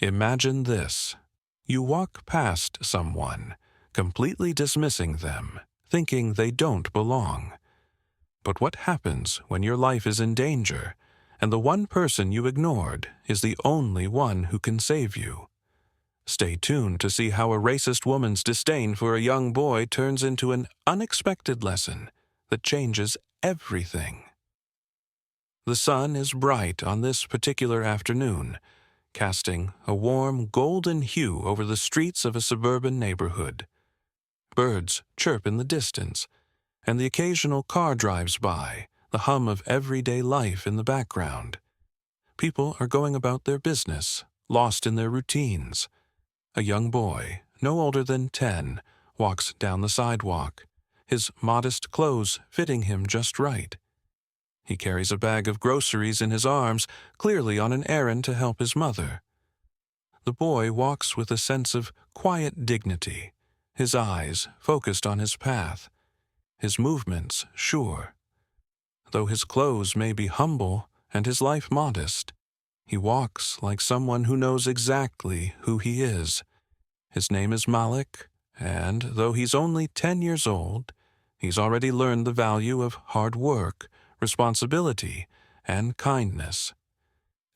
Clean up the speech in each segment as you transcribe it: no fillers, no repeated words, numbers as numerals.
Imagine this. You walk past someone, completely dismissing them, thinking they don't belong. But what happens when your life is in danger, and the one person you ignored is the only one who can save you? Stay tuned to see how a racist woman's disdain for a young boy turns into an unexpected lesson that changes everything. The sun is bright on this particular afternoon, casting a warm golden hue over the streets of a suburban neighborhood. Birds chirp in the distance, and the occasional car drives by, the hum of everyday life in the background. People are going about their business, lost in their routines. A young boy, no older than 10, walks down the sidewalk, his modest clothes fitting him just right. He carries a bag of groceries in his arms, clearly on an errand to help his mother. The boy walks with a sense of quiet dignity, his eyes focused on his path, his movements sure. Though his clothes may be humble and his life modest, he walks like someone who knows exactly who he is. His name is Malik, and though he's only 10 years old, he's already learned the value of hard work, responsibility, and kindness.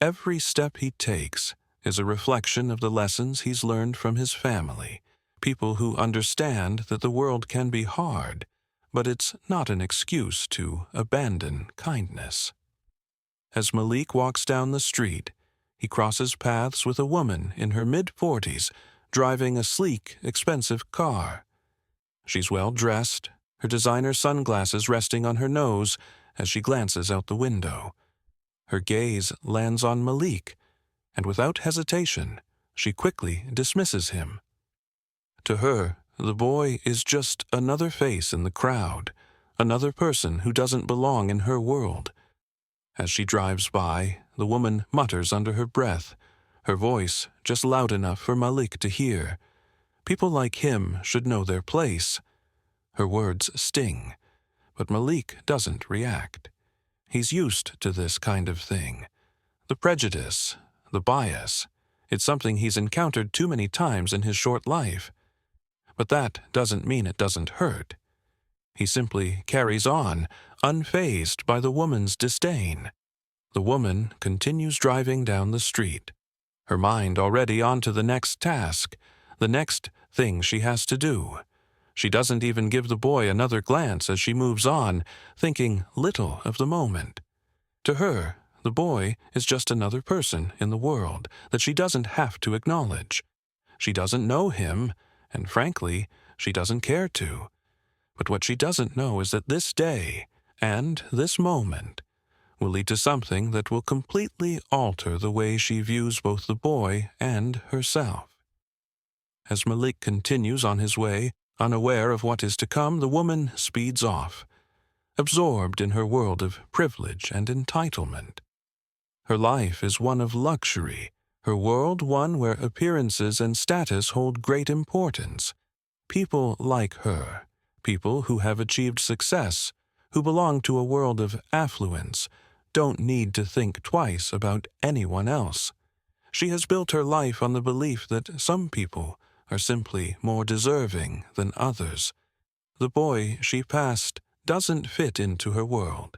Every step he takes is a reflection of the lessons he's learned from his family, people who understand that the world can be hard, but it's not an excuse to abandon kindness. As Malik walks down the street, he crosses paths with a woman in her mid-40s, driving a sleek, expensive car. She's well-dressed, her designer sunglasses resting on her nose as she glances out the window. Her gaze lands on Malik, and without hesitation, she quickly dismisses him. To her, the boy is just another face in the crowd, another person who doesn't belong in her world. As she drives by, the woman mutters under her breath, her voice just loud enough for Malik to hear. People like him should know their place. Her words sting, but Malik doesn't react. He's used to this kind of thing. The prejudice, the bias, it's something he's encountered too many times in his short life. But that doesn't mean it doesn't hurt. He simply carries on, unfazed by the woman's disdain. The woman continues driving down the street, her mind already on to the next task, the next thing she has to do. She doesn't even give the boy another glance as she moves on, thinking little of the moment. To her, the boy is just another person in the world that she doesn't have to acknowledge. She doesn't know him, and frankly, she doesn't care to. But what she doesn't know is that this day, and this moment, will lead to something that will completely alter the way she views both the boy and herself. As Malik continues on his way, unaware of what is to come, the woman speeds off, absorbed in her world of privilege and entitlement. Her life is one of luxury, her world one where appearances and status hold great importance. People like her, people who have achieved success, who belong to a world of affluence, don't need to think twice about anyone else. She has built her life on the belief that some people are simply more deserving than others. The boy she passed doesn't fit into her world,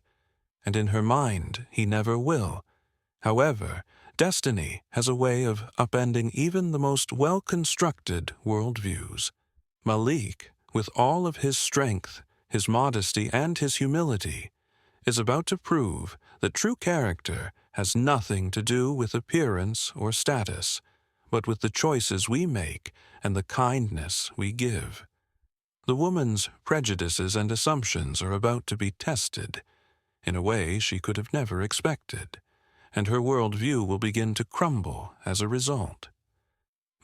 and in her mind he never will. However, destiny has a way of upending even the most well-constructed worldviews. Malik, with all of his strength, his modesty, and his humility, is about to prove that true character has nothing to do with appearance or status, but with the choices we make and the kindness we give. The woman's prejudices and assumptions are about to be tested in a way she could have never expected, and her worldview will begin to crumble as a result.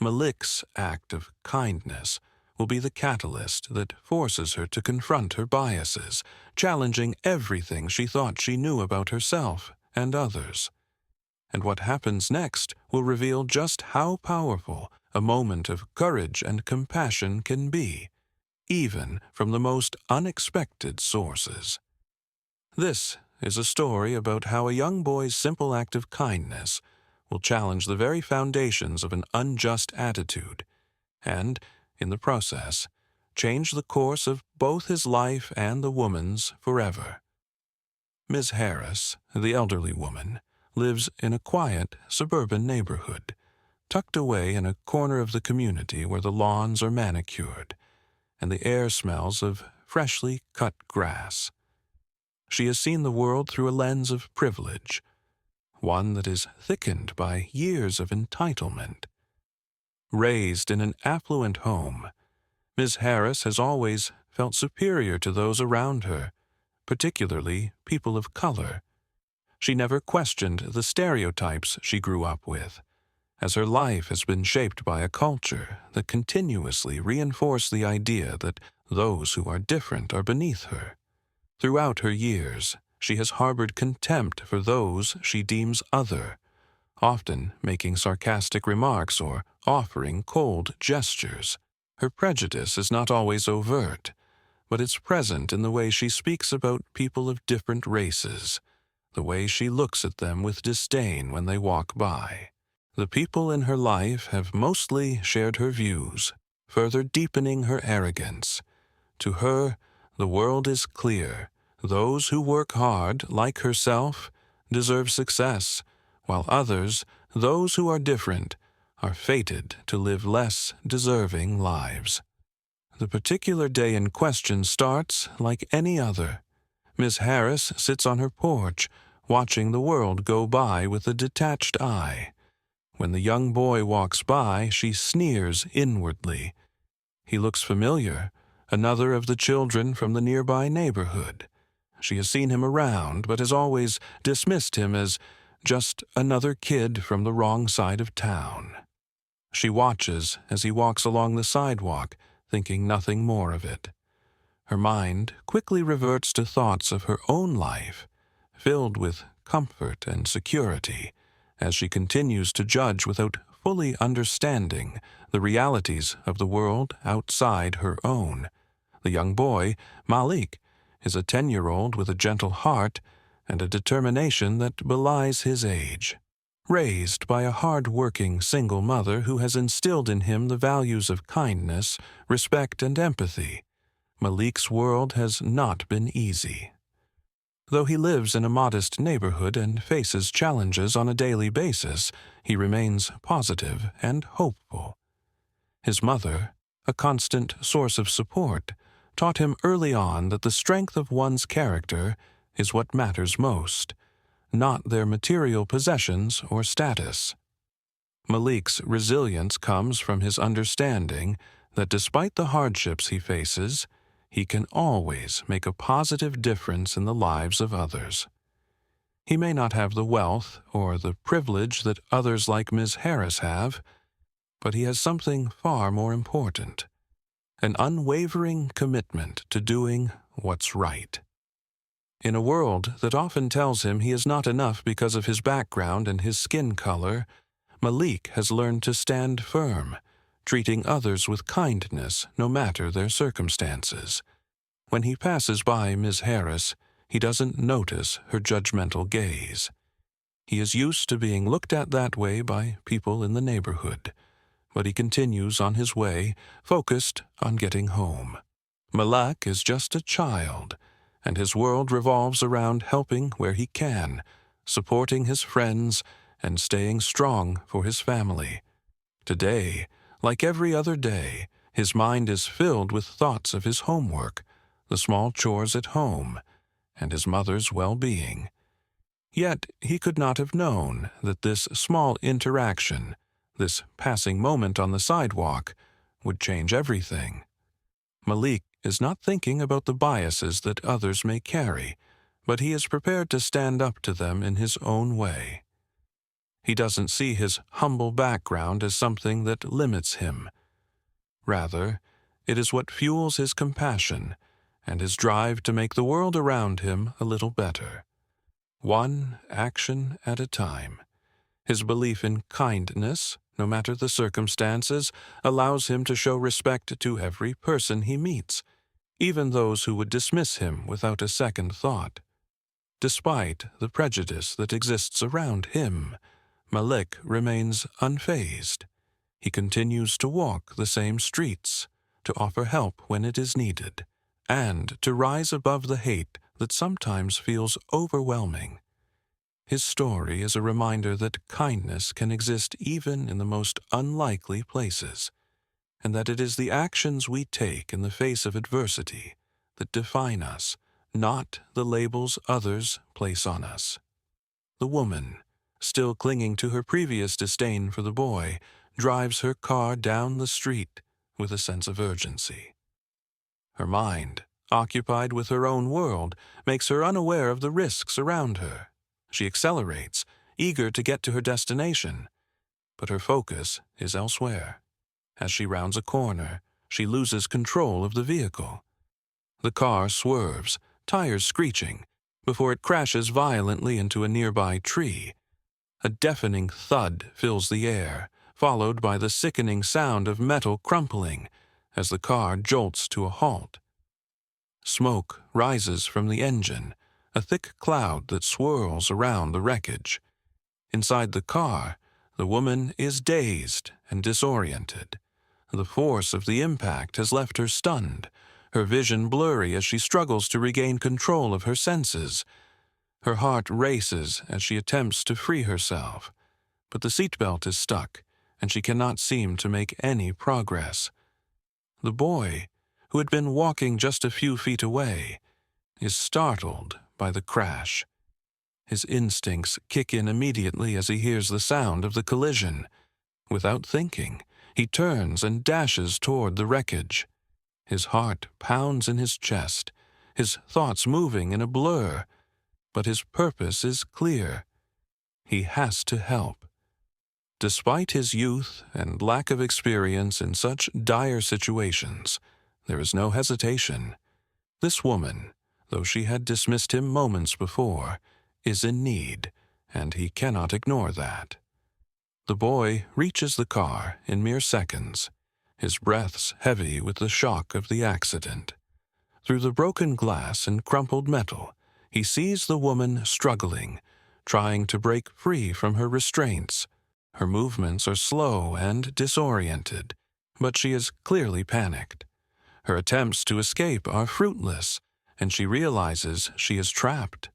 Malik's act of kindness will be the catalyst that forces her to confront her biases, challenging everything she thought she knew about herself and others. And what happens next will reveal just how powerful a moment of courage and compassion can be, even from the most unexpected sources. This is a story about how a young boy's simple act of kindness will challenge the very foundations of an unjust attitude, and, in the process, change the course of both his life and the woman's forever. Miss Harris, the elderly woman, lives in a quiet, suburban neighborhood, tucked away in a corner of the community where the lawns are manicured, and the air smells of freshly cut grass. She has seen the world through a lens of privilege, one that is thickened by years of entitlement. Raised in an affluent home, Miss Harris has always felt superior to those around her, particularly people of color. She never questioned the stereotypes she grew up with, as her life has been shaped by a culture that continuously reinforced the idea that those who are different are beneath her. Throughout her years, she has harbored contempt for those she deems other, often making sarcastic remarks or offering cold gestures. Her prejudice is not always overt, but it's present in the way she speaks about people of different races, the way she looks at them with disdain when they walk by. The people in her life have mostly shared her views, further deepening her arrogance. To her, the world is clear. Those who work hard, like herself, deserve success, while others, those who are different, are fated to live less deserving lives. The particular day in question starts like any other. Miss Harris sits on her porch, watching the world go by with a detached eye. When the young boy walks by, she sneers inwardly. He looks familiar, another of the children from the nearby neighborhood. She has seen him around, but has always dismissed him as just another kid from the wrong side of town. She watches as he walks along the sidewalk, thinking nothing more of it. Her mind quickly reverts to thoughts of her own life, filled with comfort and security, as she continues to judge without fully understanding the realities of the world outside her own. The young boy, Malik, is a 10-year-old with a gentle heart and a determination that belies his age. Raised by a hard-working single mother who has instilled in him the values of kindness, respect, and empathy, Malik's world has not been easy. Though he lives in a modest neighborhood and faces challenges on a daily basis, he remains positive and hopeful. His mother, a constant source of support, taught him early on that the strength of one's character is what matters most, not their material possessions or status. Malik's resilience comes from his understanding that despite the hardships he faces, he can always make a positive difference in the lives of others. He may not have the wealth or the privilege that others like Miss Harris have, but he has something far more important: an unwavering commitment to doing what's right. In a world that often tells him he is not enough because of his background and his skin color, Malik has learned to stand firm, treating others with kindness no matter their circumstances. When he passes by Miss Harris, he doesn't notice her judgmental gaze. He is used to being looked at that way by people in the neighborhood, but he continues on his way, focused on getting home. Malak is just a child, and his world revolves around helping where he can, supporting his friends, and staying strong for his family. Today, like every other day, his mind is filled with thoughts of his homework, the small chores at home, and his mother's well-being. Yet he could not have known that this small interaction, this passing moment on the sidewalk, would change everything. Malik is not thinking about the biases that others may carry, but he is prepared to stand up to them in his own way. He doesn't see his humble background as something that limits him. Rather, it is what fuels his compassion and his drive to make the world around him a little better. One action at a time. His belief in kindness, no matter the circumstances, allows him to show respect to every person he meets, even those who would dismiss him without a second thought. Despite the prejudice that exists around him, Malik remains unfazed. He continues to walk the same streets, to offer help when it is needed, and to rise above the hate that sometimes feels overwhelming. His story is a reminder that kindness can exist even in the most unlikely places, and that it is the actions we take in the face of adversity that define us, not the labels others place on us. The woman, still clinging to her previous disdain for the boy, drives her car down the street with a sense of urgency. Her mind, occupied with her own world, makes her unaware of the risks around her. She accelerates, eager to get to her destination, but her focus is elsewhere. As she rounds a corner, she loses control of the vehicle. The car swerves, tires screeching, before it crashes violently into a nearby tree. A deafening thud fills the air, followed by the sickening sound of metal crumpling as the car jolts to a halt. Smoke rises from the engine, a thick cloud that swirls around the wreckage. Inside the car, the woman is dazed and disoriented. The force of the impact has left her stunned, her vision blurry as she struggles to regain control of her senses. Her heart races as she attempts to free herself, but the seatbelt is stuck, and she cannot seem to make any progress. The boy, who had been walking just a few feet away, is startled by the crash. His instincts kick in immediately as he hears the sound of the collision. Without thinking, he turns and dashes toward the wreckage. His heart pounds in his chest, his thoughts moving in a blur, but his purpose is clear. He has to help. Despite his youth and lack of experience in such dire situations, there is no hesitation. This woman, though she had dismissed him moments before, is in need, and he cannot ignore that. The boy reaches the car in mere seconds, his breaths heavy with the shock of the accident. Through the broken glass and crumpled metal, he sees the woman struggling, trying to break free from her restraints. Her movements are slow and disoriented, but she is clearly panicked. Her attempts to escape are fruitless, and she realizes she is trapped.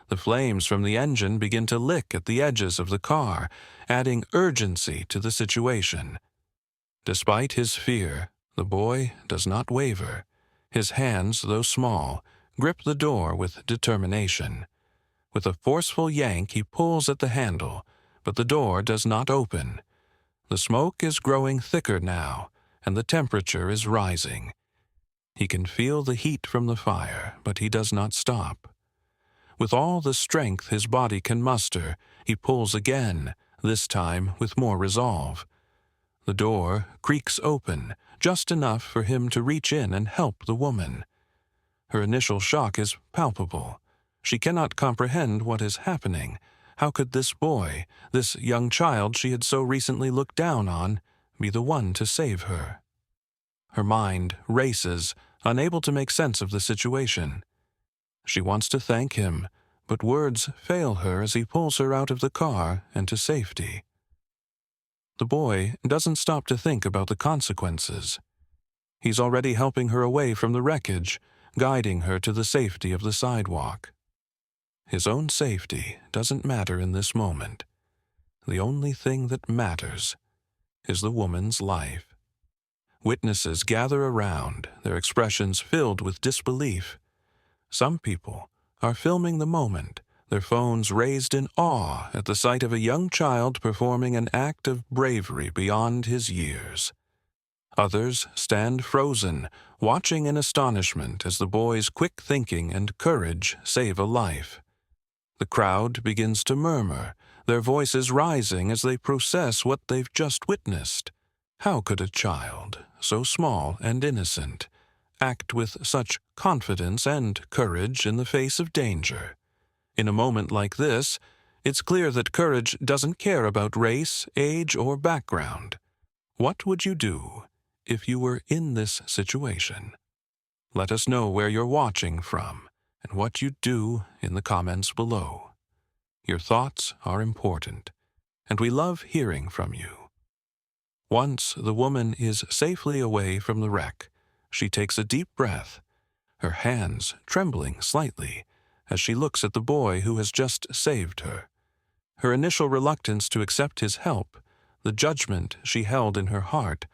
The flames from the engine begin to lick at the edges of the car, adding urgency to the situation. Despite his fear, the boy does not waver. His hands, though small, grip the door with determination. With a forceful yank, he pulls at the handle, but the door does not open. The smoke is growing thicker now, and the temperature is rising. He can feel the heat from the fire, but he does not stop. With all the strength his body can muster, he pulls again, this time with more resolve. The door creaks open, just enough for him to reach in and help the woman. Her initial shock is palpable. She cannot comprehend what is happening. How could this boy, this young child she had so recently looked down on, be the one to save her? Her mind races, unable to make sense of the situation. She wants to thank him, but words fail her as he pulls her out of the car and to safety. The boy doesn't stop to think about the consequences. He's already helping her away from the wreckage, guiding her to the safety of the sidewalk. His own safety doesn't matter in this moment. The only thing that matters is the woman's life. Witnesses gather around, their expressions filled with disbelief. Some people are filming the moment, their phones raised in awe at the sight of a young child performing an act of bravery beyond his years. Others stand frozen, watching in astonishment as the boy's quick thinking and courage save a life. The crowd begins to murmur, their voices rising as they process what they've just witnessed. How could a child, so small and innocent, act with such confidence and courage in the face of danger? In a moment like this, it's clear that courage doesn't care about race, age, or background. What would you do if you were in this situation? Let us know where you're watching from and what you'd do in the comments below. Your thoughts are important, and we love hearing from you." Once the woman is safely away from the wreck, she takes a deep breath, her hands trembling slightly as she looks at the boy who has just saved her. Her initial reluctance to accept his help, the judgment she held in her heart,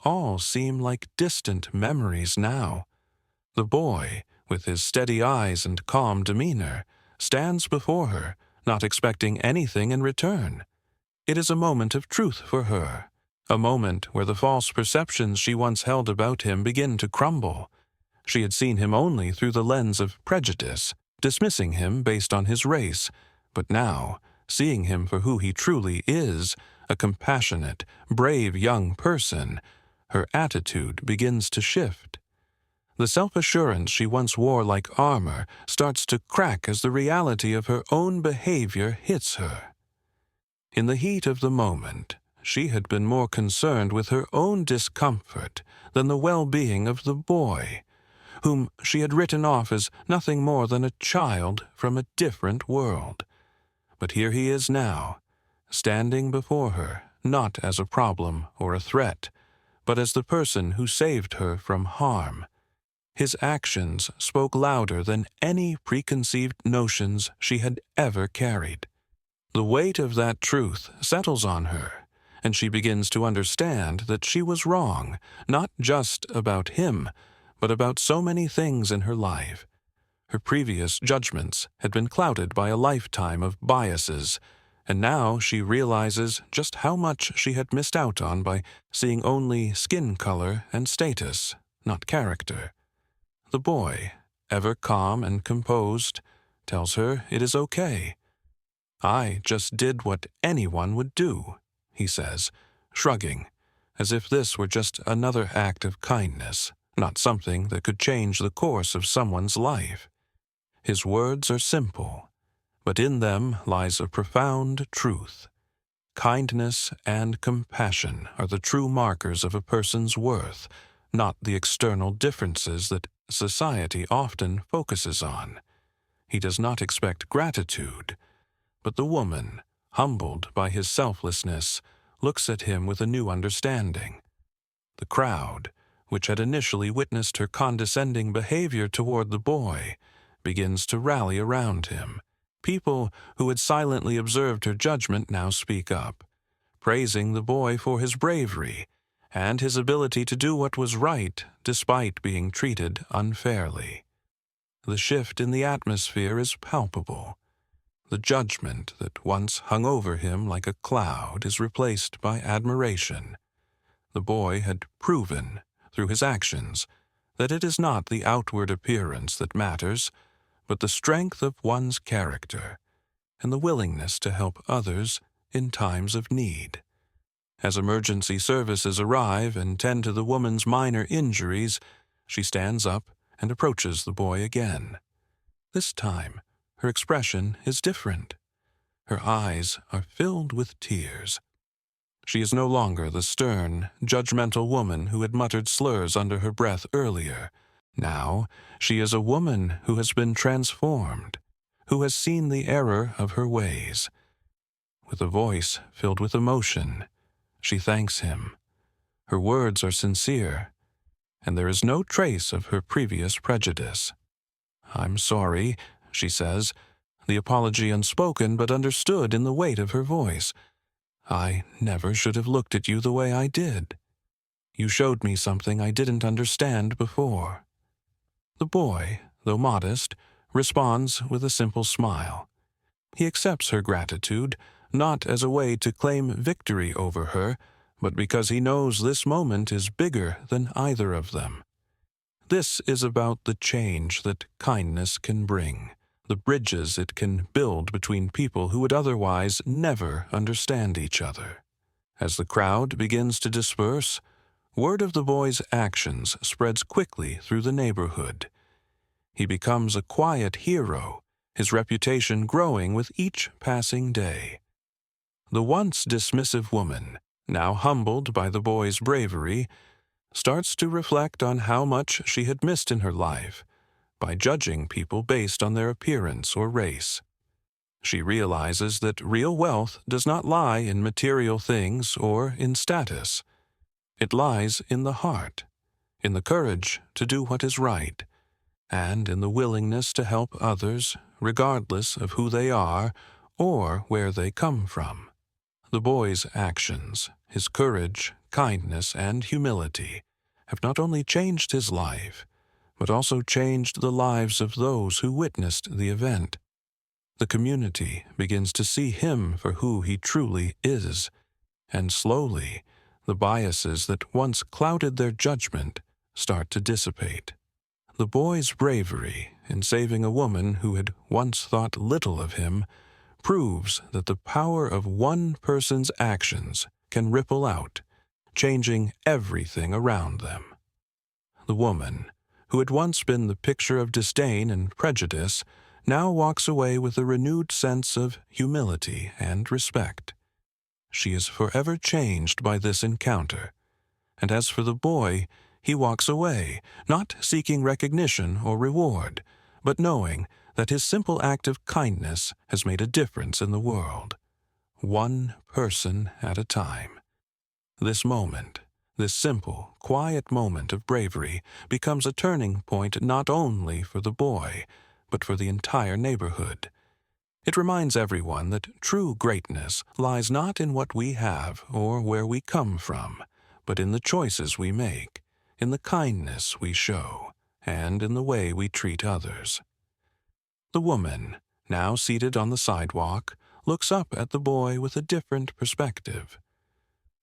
all seem like distant memories now. The boy, with his steady eyes and calm demeanor, stands before her, not expecting anything in return. It is a moment of truth for her, a moment where the false perceptions she once held about him begin to crumble. She had seen him only through the lens of prejudice, dismissing him based on his race, but now, seeing him for who he truly is, a compassionate, brave young person, her attitude begins to shift. The self-assurance she once wore like armor starts to crack as the reality of her own behavior hits her. In the heat of the moment, she had been more concerned with her own discomfort than the well-being of the boy, whom she had written off as nothing more than a child from a different world. But here he is now, standing before her, not as a problem or a threat, but as the person who saved her from harm. His actions spoke louder than any preconceived notions she had ever carried. The weight of that truth settles on her, and she begins to understand that she was wrong, not just about him, but about so many things in her life. Her previous judgments had been clouded by a lifetime of biases, and now she realizes just how much she had missed out on by seeing only skin color and status, not character. The boy, ever calm and composed, tells her it is okay. "I just did what anyone would do," he says, shrugging, as if this were just another act of kindness, not something that could change the course of someone's life. His words are simple, but in them lies a profound truth. Kindness and compassion are the true markers of a person's worth, not the external differences that society often focuses on. He does not expect gratitude, but the woman, humbled by his selflessness, looks at him with a new understanding. The crowd, which had initially witnessed her condescending behavior toward the boy, begins to rally around him. People who had silently observed her judgment now speak up, praising the boy for his bravery and his ability to do what was right despite being treated unfairly. The shift in the atmosphere is palpable. The judgment that once hung over him like a cloud is replaced by admiration. The boy had proven, through his actions, that it is not the outward appearance that matters, but the strength of one's character and the willingness to help others in times of need. As emergency services arrive and tend to the woman's minor injuries, she stands up and approaches the boy again. This time, her expression is different. Her eyes are filled with tears. She is no longer the stern, judgmental woman who had muttered slurs under her breath earlier. Now, she is a woman who has been transformed, who has seen the error of her ways. With a voice filled with emotion, she thanks him. Her words are sincere, and there is no trace of her previous prejudice. "I'm sorry," she says, the apology unspoken but understood in the weight of her voice. "I never should have looked at you the way I did. You showed me something I didn't understand before." The boy, though modest, responds with a simple smile. He accepts her gratitude, not as a way to claim victory over her, but because he knows this moment is bigger than either of them. This is about the change that kindness can bring, the bridges it can build between people who would otherwise never understand each other. As the crowd begins to disperse, word of the boy's actions spreads quickly through the neighborhood. He becomes a quiet hero, his reputation growing with each passing day. The once dismissive woman, now humbled by the boy's bravery, starts to reflect on how much she had missed in her life by judging people based on their appearance or race. She realizes that real wealth does not lie in material things or in status. It lies in the heart, in the courage to do what is right, and in the willingness to help others regardless of who they are or where they come from. The boy's actions, his courage, kindness, and humility have not only changed his life, but also changed the lives of those who witnessed the event. The community begins to see him for who he truly is, and slowly, the biases that once clouded their judgment start to dissipate. The boy's bravery in saving a woman who had once thought little of him proves that the power of one person's actions can ripple out, changing everything around them. The woman, who had once been the picture of disdain and prejudice, now walks away with a renewed sense of humility and respect. She is forever changed by this encounter, and as for the boy, he walks away, not seeking recognition or reward, but knowing that his simple act of kindness has made a difference in the world, one person at a time. This moment, this simple, quiet moment of bravery becomes a turning point not only for the boy, but for the entire neighborhood. It reminds everyone that true greatness lies not in what we have or where we come from, but in the choices we make, in the kindness we show, and in the way we treat others. The woman, now seated on the sidewalk, looks up at the boy with a different perspective.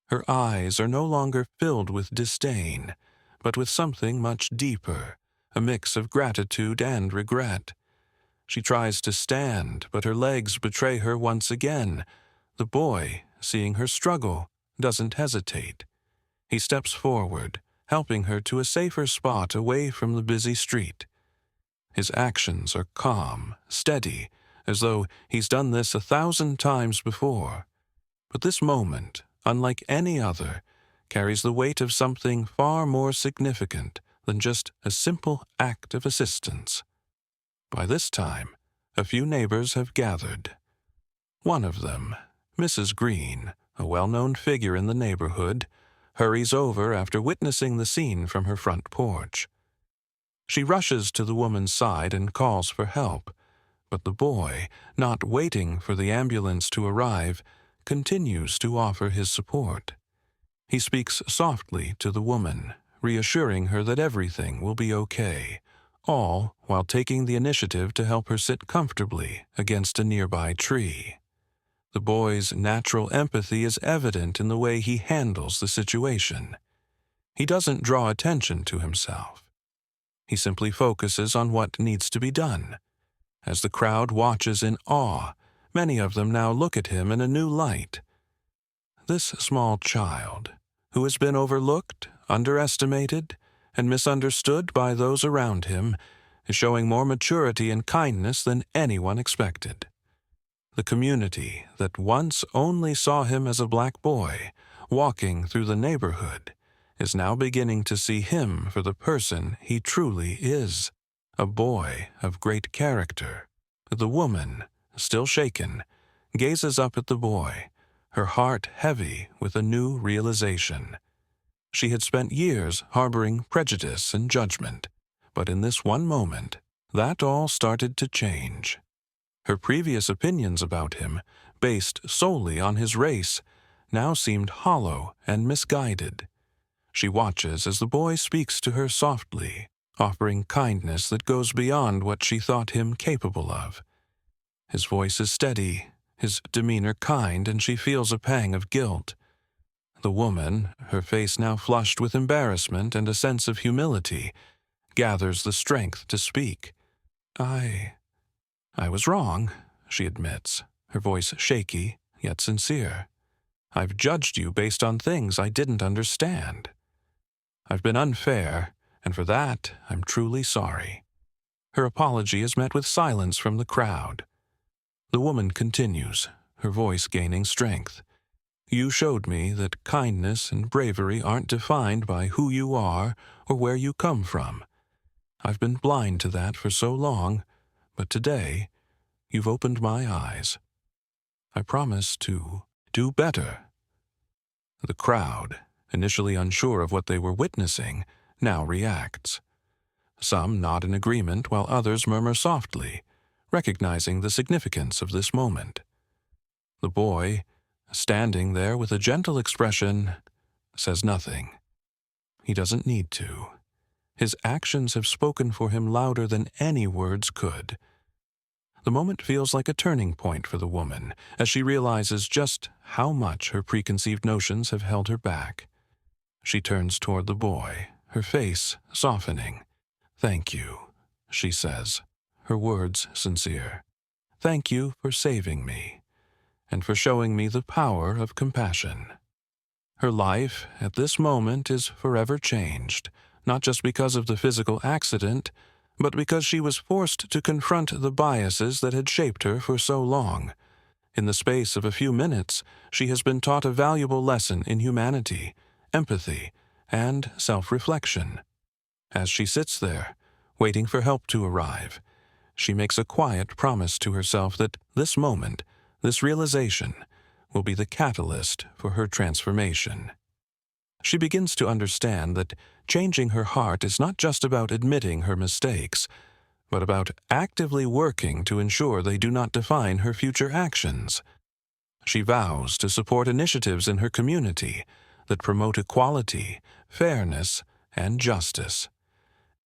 Her eyes are no longer filled with disdain, but with something much deeper, a mix of gratitude and regret. She tries to stand, but her legs betray her once again. The boy, seeing her struggle, doesn't hesitate. He steps forward, helping her to a safer spot away from the busy street. His actions are calm, steady, as though he's done this 1,000 times before. But this moment, unlike any other, carries the weight of something far more significant than just a simple act of assistance. By this time, a few neighbors have gathered. One of them, Mrs. Green, a well-known figure in the neighborhood, hurries over after witnessing the scene from her front porch. She rushes to the woman's side and calls for help, but the boy, not waiting for the ambulance to arrive, continues to offer his support. He speaks softly to the woman, reassuring her that everything will be okay, all while taking the initiative to help her sit comfortably against a nearby tree. The boy's natural empathy is evident in the way he handles the situation. He doesn't draw attention to himself. He simply focuses on what needs to be done. As the crowd watches in awe, many of them now look at him in a new light. This small child, who has been overlooked, underestimated, and misunderstood by those around him, is showing more maturity and kindness than anyone expected. The community that once only saw him as a black boy walking through the neighborhood is now beginning to see him for the person he truly is, a boy of great character. The woman, still shaken, gazes up at the boy, her heart heavy with a new realization. She had spent years harboring prejudice and judgment, but in this one moment, that all started to change. Her previous opinions about him, based solely on his race, now seemed hollow and misguided. She watches as the boy speaks to her softly, offering kindness that goes beyond what she thought him capable of. His voice is steady, his demeanor kind, and she feels a pang of guilt. The woman, her face now flushed with embarrassment and a sense of humility, gathers the strength to speak. I was wrong, she admits, her voice shaky, yet sincere. I've judged you based on things I didn't understand. I've been unfair, and for that I'm truly sorry. Her apology is met with silence from the crowd. The woman continues, her voice gaining strength. You showed me that kindness and bravery aren't defined by who you are or where you come from. I've been blind to that for so long, but today, you've opened my eyes. I promise to do better." The crowd, initially unsure of what they were witnessing, now reacts. Some nod in agreement while others murmur softly, recognizing the significance of this moment. The boy, standing there with a gentle expression, says nothing. He doesn't need to. His actions have spoken for him louder than any words could. The moment feels like a turning point for the woman, as she realizes just how much her preconceived notions have held her back. She turns toward the boy, her face softening. "Thank you," she says, her words sincere. "Thank you for saving me, and for showing me the power of compassion." Her life, at this moment, is forever changed, not just because of the physical accident, but because she was forced to confront the biases that had shaped her for so long. In the space of a few minutes, she has been taught a valuable lesson in humanity, empathy, and self-reflection. As she sits there, waiting for help to arrive, she makes a quiet promise to herself that this moment, this realization, will be the catalyst for her transformation. She begins to understand that changing her heart is not just about admitting her mistakes, but about actively working to ensure they do not define her future actions. She vows to support initiatives in her community that promote equality, fairness, and justice.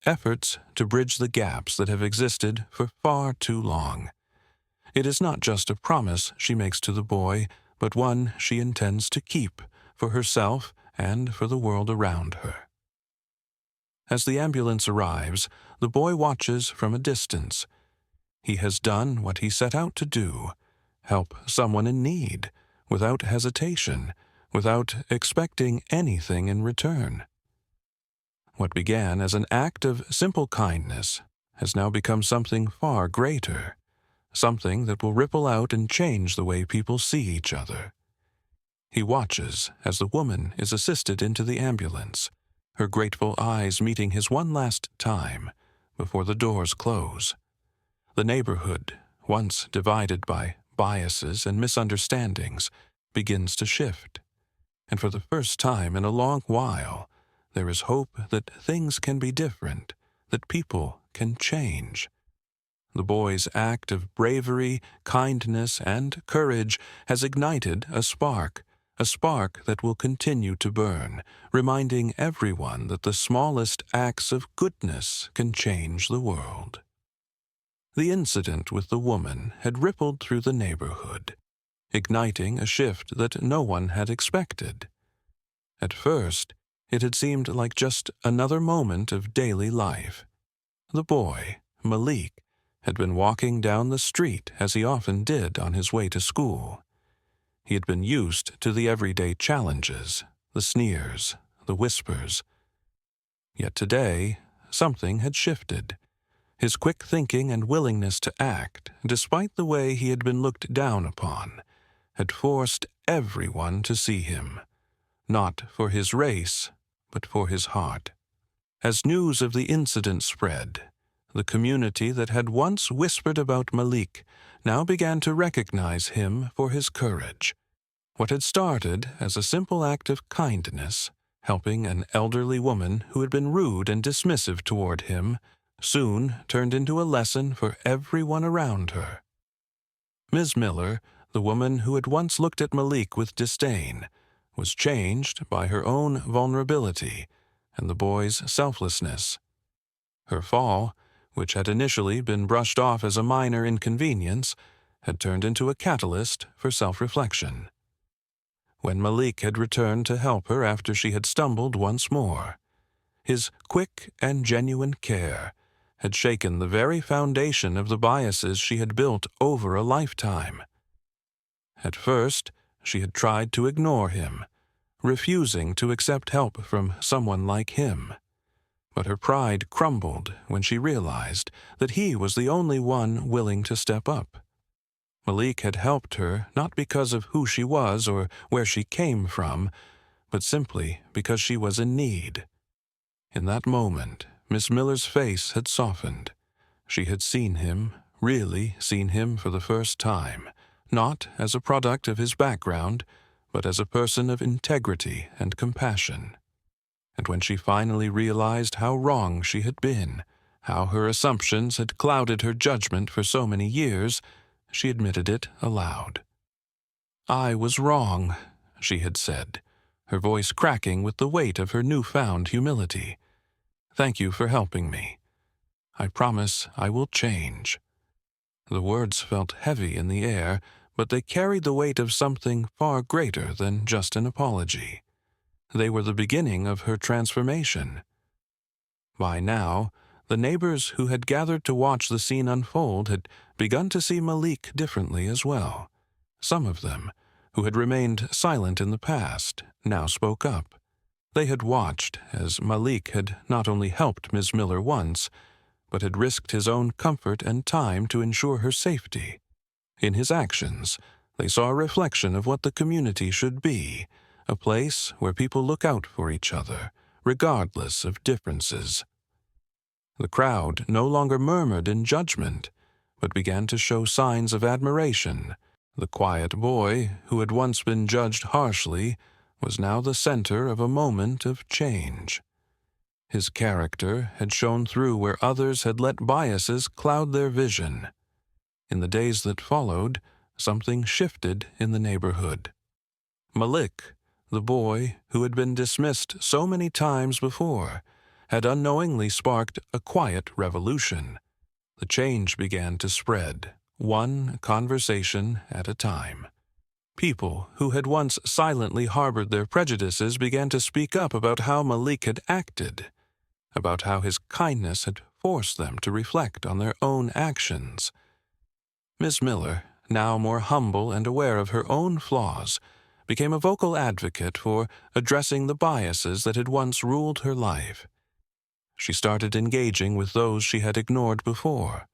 Efforts to bridge the gaps that have existed for far too long. It is not just a promise she makes to the boy, but one she intends to keep for herself and for the world around her. As the ambulance arrives, the boy watches from a distance. He has done what he set out to do, help someone in need, without hesitation, without expecting anything in return. What began as an act of simple kindness has now become something far greater, something that will ripple out and change the way people see each other. He watches as the woman is assisted into the ambulance, her grateful eyes meeting his one last time before the doors close. The neighborhood, once divided by biases and misunderstandings, begins to shift. And for the first time in a long while, there is hope that things can be different, that people can change. The boy's act of bravery, kindness, and courage has ignited a spark that will continue to burn, reminding everyone that the smallest acts of goodness can change the world. The incident with the woman had rippled through the neighborhood, igniting a shift that no one had expected. At first, it had seemed like just another moment of daily life. The boy, Malik, had been walking down the street as he often did on his way to school. He had been used to the everyday challenges, the sneers, the whispers. Yet today, something had shifted. His quick thinking and willingness to act, despite the way he had been looked down upon, had forced everyone to see him, not for his race, but for his heart. As news of the incident spread, the community that had once whispered about Malik now began to recognize him for his courage. What had started as a simple act of kindness, helping an elderly woman who had been rude and dismissive toward him, soon turned into a lesson for everyone around her. Ms. Miller, the woman who had once looked at Malik with disdain, was changed by her own vulnerability and the boy's selflessness. Her fall, which had initially been brushed off as a minor inconvenience, had turned into a catalyst for self-reflection. When Malik had returned to help her after she had stumbled once more, his quick and genuine care had shaken the very foundation of the biases she had built over a lifetime. At first, she had tried to ignore him, refusing to accept help from someone like him. But her pride crumbled when she realized that he was the only one willing to step up. Malik had helped her not because of who she was or where she came from, but simply because she was in need. In that moment, Miss Miller's face had softened. She had seen him, really seen him for the first time, not as a product of his background, but as a person of integrity and compassion. And when she finally realized how wrong she had been, how her assumptions had clouded her judgment for so many years, she admitted it aloud. "I was wrong," she had said, her voice cracking with the weight of her newfound humility. "Thank you for helping me. I promise I will change." The words felt heavy in the air, but they carried the weight of something far greater than just an apology. They were the beginning of her transformation. By now, the neighbors who had gathered to watch the scene unfold had begun to see Malik differently as well. Some of them, who had remained silent in the past, now spoke up. They had watched as Malik had not only helped Ms. Miller once, but had risked his own comfort and time to ensure her safety. In his actions, they saw a reflection of what the community should be, a place where people look out for each other, regardless of differences. The crowd no longer murmured in judgment, but began to show signs of admiration. The quiet boy, who had once been judged harshly, was now the center of a moment of change. His character had shone through where others had let biases cloud their vision. In the days that followed, something shifted in the neighborhood. Malik, the boy who had been dismissed so many times before, had unknowingly sparked a quiet revolution. The change began to spread, one conversation at a time. People who had once silently harbored their prejudices began to speak up about how Malik had acted, about how his kindness had forced them to reflect on their own actions. Miss Miller, now more humble and aware of her own flaws, became a vocal advocate for addressing the biases that had once ruled her life. She started engaging with those she had ignored before,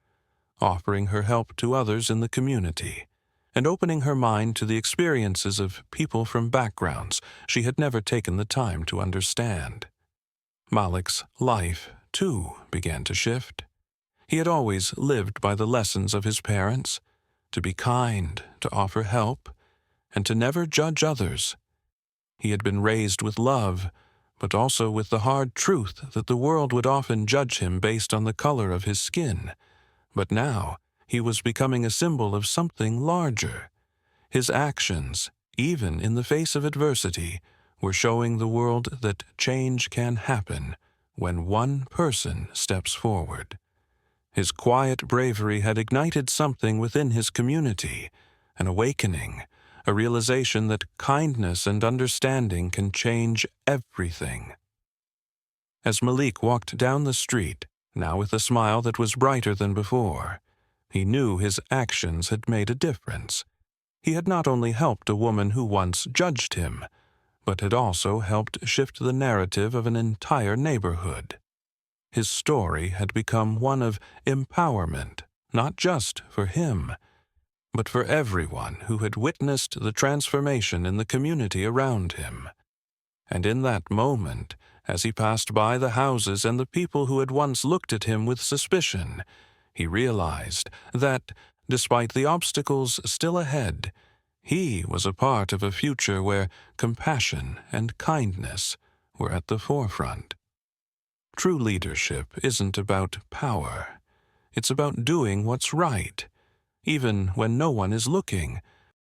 offering her help to others in the community, and opening her mind to the experiences of people from backgrounds she had never taken the time to understand. Malik's life, too, began to shift. He had always lived by the lessons of his parents, to be kind, to offer help, and to never judge others. He had been raised with love, but also with the hard truth that the world would often judge him based on the color of his skin. But now he was becoming a symbol of something larger. His actions, even in the face of adversity, were showing the world that change can happen when one person steps forward. His quiet bravery had ignited something within his community, an awakening, a realization that kindness and understanding can change everything. As Malik walked down the street, now with a smile that was brighter than before, he knew his actions had made a difference. He had not only helped a woman who once judged him, but had also helped shift the narrative of an entire neighborhood. His story had become one of empowerment, not just for him, but for everyone who had witnessed the transformation in the community around him. And in that moment, as he passed by the houses and the people who had once looked at him with suspicion, he realized that, despite the obstacles still ahead, he was a part of a future where compassion and kindness were at the forefront. True leadership isn't about power. It's about doing what's right, even when no one is looking,